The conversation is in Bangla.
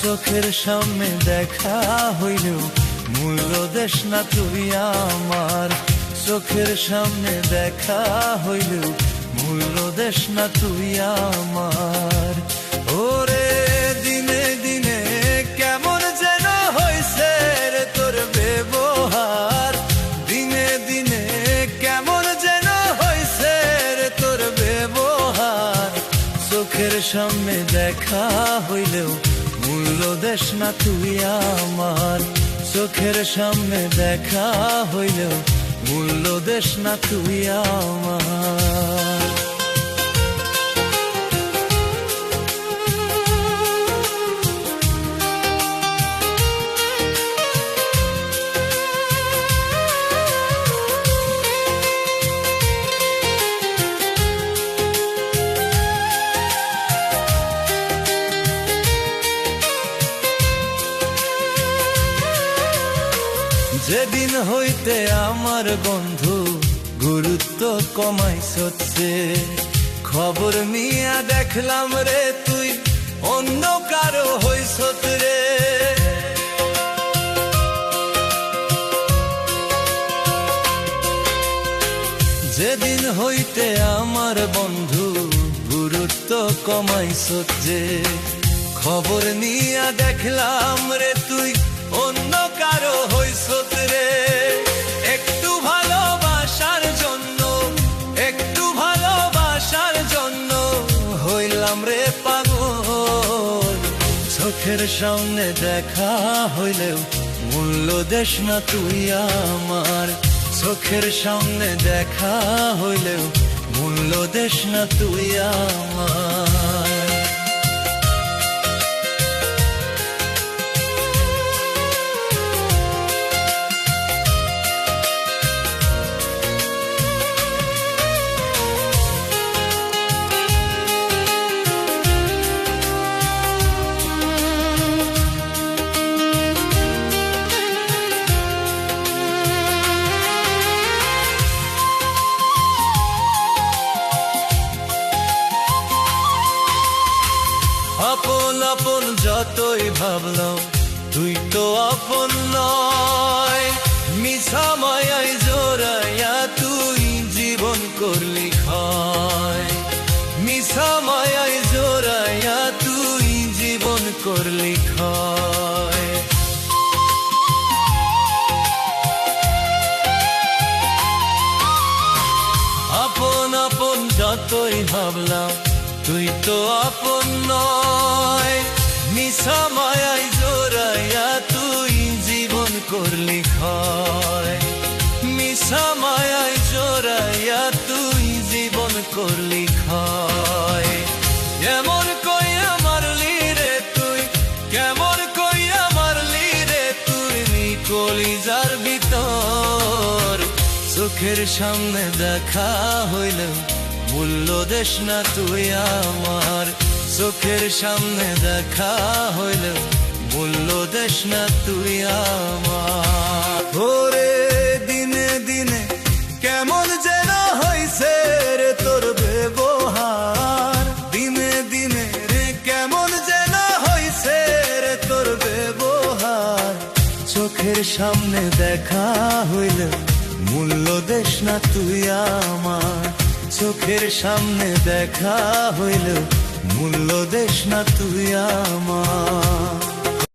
চোখের সামনে দেখা হইলেও মূল্য দেশ না তুই আমার। চোখের সামনে দেখা হইলেও মূল্য দেশ না তুই আমার। ওরে দিনে দিনে কেমন যেন হইছে রে তোর ব্যবহার, দিনে দিনে কেমন যেন হইছে রে তোর ব্যবহার। চোখের সামনে দেখা হইলেও মূল্য দেশ না তুই আমার। চোখের সামনে দেখা হইলেও মূল্য দেশ না তুই আমার। যেদিন হইতে আমার বন্ধু গুরুত্ব কমাইছে, খবর নিয়া দেখলাম রে তুই অন্য কারো হইছত রে। যেদিন হইতে আমার বন্ধু গুরুত্ব কমাইছে, খবর নিয়া দেখলাম রে তুই অন্য কারো হইছত রে। একটু ভালোবাসার জন্য, একটু ভালোবাসার জন্য হইলাম রে পাগল। চোখের সামনে দেখা হইলেও মূল্য দেশ না তুই আমার। চোখের সামনে দেখা হইলেও মূল্য দেশ না তুই আমার। আপন আপন যতই ভাবলাম তুই তো আপন নয়। মিছা মায়ায় জোড়াইয়া তুই জীবন করলি ক্ষয়। মিছা মায়ায় জোড়াইয়া তুই জীবন করলি ক্ষয়। আপন আপন যতই ভাবলাম তুই তো আপন নয়। মিছা মায়ায় জোড়াইয়া তুই জীবন করলি ক্ষয়। মিছা মায়ায় জোড়াইয়া তুই জীবন করলি ক্ষয়। কেমন কইয়া মারলি রে তুই, কেমন কইয়া মারলি রে তুই কলিজার ভিতর। চোখের সামনে দেখা হইলেও মূল্য দেশ না তুই আমার। চোখের সামনে দেখা হইলেও মূল্য দেশ না তুই আমার। ওরে দিনে দিনে কেমন যেন হইছে রে তোর ব্যবহার, দিনে দিনে রে কেমন যেন হইছে রে তোর ব্যবহার। চোখের সামনে দেখা হইলেও মূল্য দেশ না তুই আমার। চোখের সামনে দেখা হইলেও মূল্য দেশ না তুই আমার।